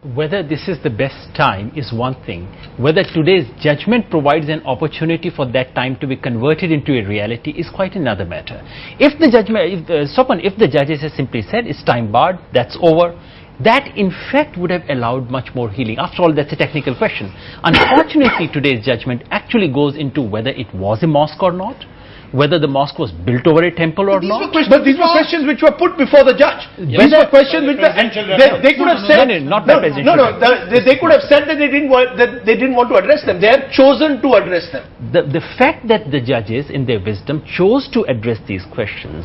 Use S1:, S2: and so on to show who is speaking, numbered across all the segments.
S1: Whether this is the best time is one thing. Whether today's judgment provides an opportunity for that time to be converted into a reality is quite another matter. If the judgment, if the judges have simply said it's time barred, that's over, that in fact would have allowed much more healing. After all, that's a technical question. Unfortunately, today's judgment actually goes into whether it was a mosque or not, whether the mosque was built over a temple or not.
S2: But these were questions which were put before the judge.
S1: Yes.
S2: These were questions which were, they could have said, they could have said that they didn't want to address them. They have chosen to address them.
S1: The fact that the judges in their wisdom chose to address these questions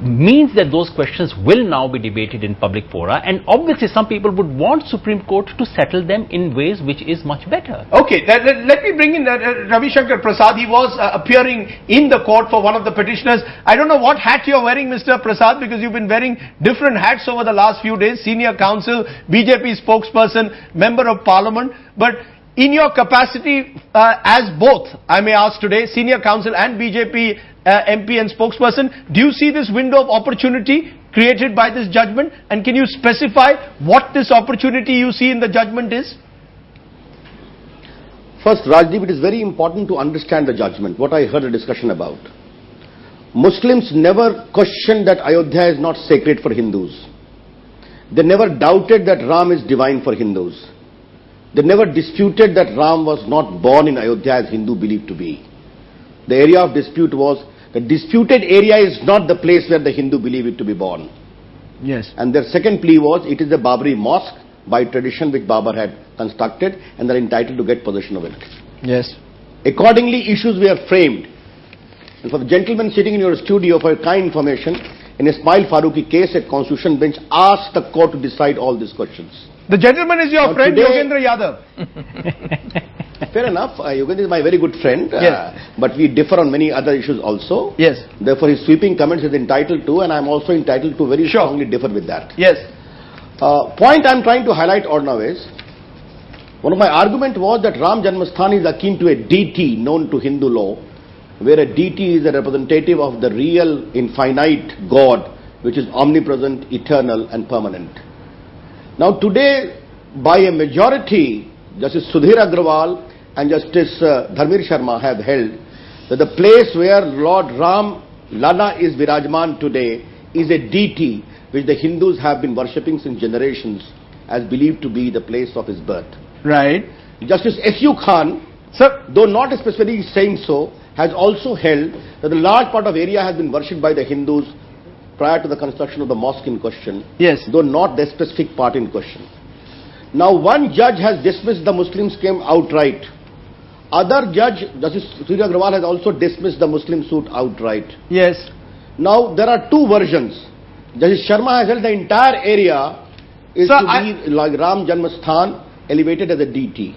S1: means that those questions will now be debated in public fora, and obviously some people would want Supreme Court to settle them in ways which is much better.
S2: Okay, let me bring in Ravi Shankar Prasad. He was appearing in the court for one of the petitioners. I don't know what hat you're wearing, Mr. Prasad, because you've been wearing different hats over the last few days. Senior counsel, BJP spokesperson, member of parliament. But in your capacity as both, I may ask today, senior counsel and BJP MP and spokesperson, do you see this window of opportunity created by this judgment? And can you specify what this opportunity you see in the judgment is?
S3: First, Rajdeep, it is very important to understand the judgment, what I heard a discussion about. Muslims never questioned that Ayodhya is not sacred for Hindus. They never doubted that Ram is divine for Hindus. They never disputed that Ram was not born in Ayodhya as Hindu believed to be. The area of dispute was, the disputed area is not the place where the Hindu believe it to be born.
S2: Yes.
S3: And their second plea was, it is the Babri mosque by tradition which Babur had constructed, and they are entitled to get possession of it.
S2: Yes.
S3: Accordingly, issues were framed. And for the gentleman sitting in your studio, for your kind information, in Ismail Farooqi case, a constitution bench asked the court to decide all these questions.
S2: The gentleman is your friend, Yogendra Yadav.
S3: Fair enough. Yogendra is my very good friend.
S2: Yes.
S3: But we differ on many other issues also.
S2: Yes.
S3: Therefore, his sweeping comments is entitled to, and I am also entitled to very strongly differ with that.
S2: Yes.
S3: Point I am trying to highlight or now is, one of my argument was that Ram Janmasthan is akin to a deity known to Hindu law, where a deity is a representative of the real infinite God, which is omnipresent, eternal and permanent. Now today, by a majority, Justice Sudhir Agrawal and Justice Dharmir Sharma have held that the place where Lord Ram Lala is Virajman today is a deity which the Hindus have been worshipping since generations as believed to be the place of his birth.
S2: Right.
S3: Justice S.U. Khan, sir, though not specifically saying so, has also held that a large part of area has been worshipped by the Hindus prior to the construction of the mosque in question.
S2: Yes.
S3: Though not the specific part in question. Now one judge has dismissed the Muslims claim outright. Other judge, Justice Sudhir Agrawal, has also dismissed the Muslim suit outright.
S2: Yes.
S3: Now there are two versions. Justice Sharma has held the entire area is to be like Ram Janmasthan, elevated as a deity.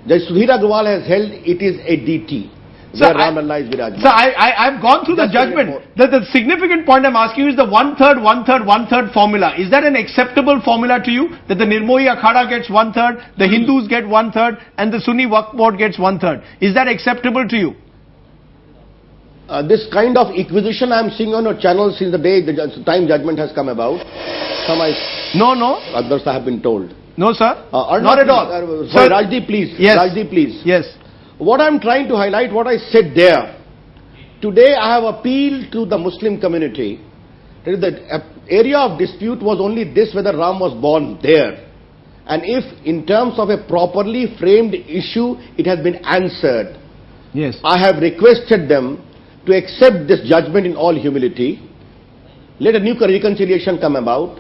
S3: Justice Sudhir Agrawal has held it is a deity. Where Ram Allah is Virajman.
S2: So I've gone through the judgment. The significant point I'm asking you is the 1/3, 1/3, 1/3 formula. Is that an acceptable formula to you? That the Nirmohi Akhada gets 1/3, the Hindus get 1/3, and the Sunni Waqf Board gets 1/3. Is that acceptable to you?
S3: This kind of acquisition I am seeing on your channel since the day the time judgment has come about.
S2: No.
S3: Others have been told.
S2: No, sir. Not at all.
S3: Sir, Rajdeep, please.
S2: Yes.
S3: Rajdeep, please.
S2: Yes.
S3: What I am trying to highlight, what I said there. Today I have appealed to the Muslim community. That the area of dispute was only this, whether Ram was born there. And if in terms of a properly framed issue, it has been answered.
S2: Yes.
S3: I have requested them to accept this judgment in all humility. Let a new reconciliation come about.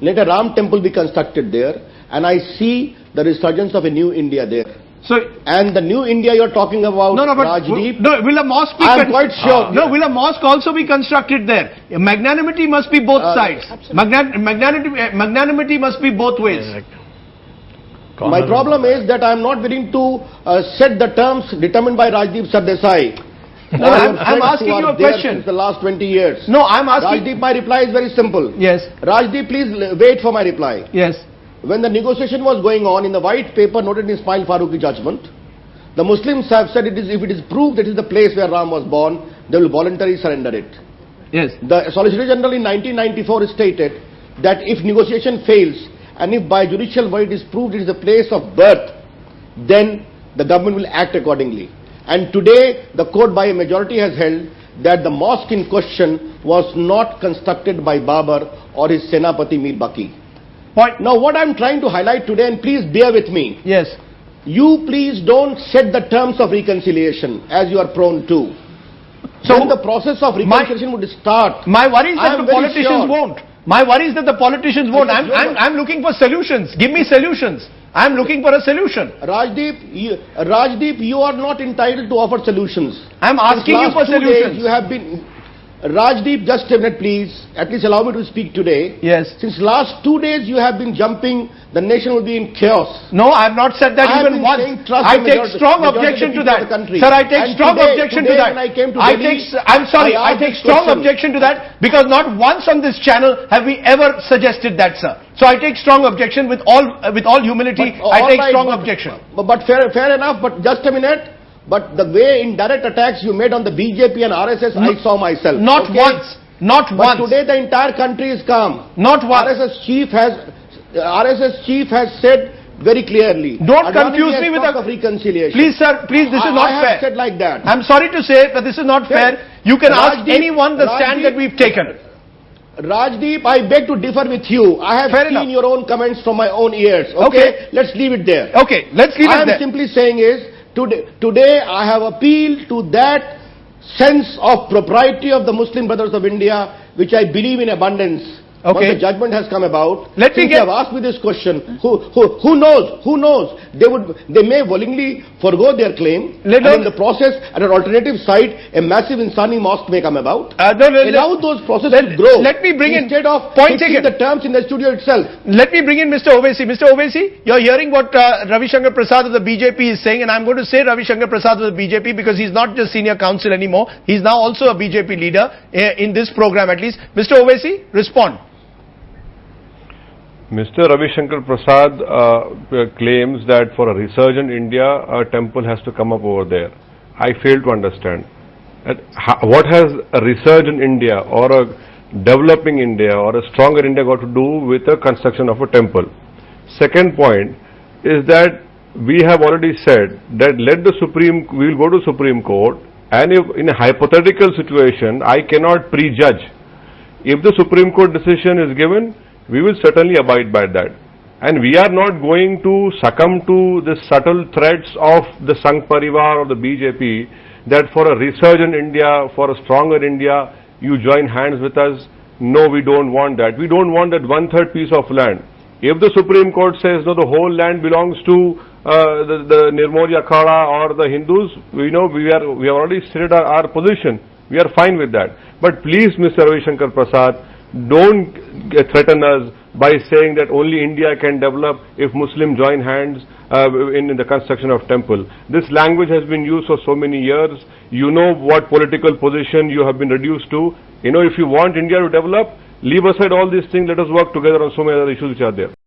S3: Let a Ram temple be constructed there. And I see the resurgence of a new India there.
S2: So,
S3: and the new India you're talking about, Rajdeep.
S2: Will a mosque be
S3: I'm quite sure.
S2: will a mosque also be constructed there? Magnanimity must be both sides. Magnanimity must be both ways.
S3: My problem is that I'm not willing to set the terms determined by Rajdeep Sardesai.
S2: No, I'm asking you a question.
S3: Since the last 20 years.
S2: No, I'm asking.
S3: Rajdeep, my reply is very simple.
S2: Yes.
S3: Rajdeep, please wait for my reply.
S2: Yes.
S3: When the negotiation was going on, in the white paper noted in Ismail Farooqi judgment, the Muslims have said if it is proved that it is the place where Ram was born, they will voluntarily surrender it.
S2: Yes.
S3: The Solicitor General in 1994 stated that if negotiation fails and if by judicial vote it is proved it is the place of birth, then the government will act accordingly. And today the court by a majority has held that the mosque in question was not constructed by Babar or his Senapati Mir Baqi.
S2: Point.
S3: Now what I am trying to highlight today, and please bear with me.
S2: Yes.
S3: You please don't set the terms of reconciliation as you are prone to.
S2: So
S3: when the process of reconciliation would start,
S2: my worry is that the politicians
S3: sure.
S2: won't. My worry is that the politicians won't. I'm looking for solutions. Give me solutions. I'm looking for a solution.
S3: Rajdeep, you are not entitled to offer solutions.
S2: I'm asking you for solutions.
S3: You have been... Rajdeep, just a minute please. At least allow me to speak today.
S2: Yes.
S3: Since last 2 days you have been jumping, the nation will be in chaos.
S2: No, I have not said that even once. I take strong objection to that. Sir, I take strong objection to that. I take strong objection to that because not once on this channel have we ever suggested that, sir. So I take strong objection with all humility. I take strong objection.
S3: But fair enough, but just a minute. But the way indirect attacks you made on the BJP and RSS, I saw myself.
S2: Not once. Not once.
S3: But today the entire country is calm.
S2: Not once.
S3: RSS chief has said very clearly.
S2: Don't confuse me with
S3: a reconciliation.
S2: Please, sir. Please, this is not fair.
S3: I have said like that.
S2: I'm sorry to say, but this is not fair. You can ask anyone the stand that we've taken.
S3: Rajdeep, I beg to differ with you. I have seen your own comments from my own ears. Okay? Let's leave it there.
S2: Okay, let's leave it there.
S3: I am simply saying is, Today I have appealed to that sense of propriety of the Muslim brothers of India, which I believe in abundance.
S2: Okay.
S3: Once the judgment has come about,
S2: you
S3: have asked me this question, who knows? They may willingly forgo their claim, and in the process, at an alternative site, a massive Insani mosque may come about. Allow those processes to grow.
S2: Let me bring
S3: instead of
S2: fixing
S3: the terms in the studio itself.
S2: Let me bring in Mr. Owaisi. Mr. Owaisi, you're hearing what Ravi Shankar Prasad of the BJP is saying, and I'm going to say Ravi Shankar Prasad of the BJP because he's not just senior counsel anymore. He's now also a BJP leader in this program at least. Mr. Owaisi, respond.
S4: Mr. Ravi Shankar Prasad claims that for a resurgent India, a temple has to come up over there. I fail to understand. What has a resurgent India or a developing India or a stronger India got to do with the construction of a temple? Second point is that we have already said that we will go to Supreme Court, and if in a hypothetical situation, I cannot prejudge. If the Supreme Court decision is given, we will certainly abide by that. And we are not going to succumb to the subtle threats of the Sangh Parivar or the BJP that for a resurgent India, for a stronger India, you join hands with us. No, we don't want that. We don't want that 1/3 piece of land. If the Supreme Court says, no, the whole land belongs to the Nirmoli Akhada or the Hindus, we have already stated our position. We are fine with that. But please, Mr. Ravi Shankar Prasad, don't threaten us by saying that only India can develop if Muslims join hands in the construction of temple. This language has been used for so many years. You know what political position you have been reduced to. If you want India to develop, leave aside all these things. Let us work together on so many other issues which are there.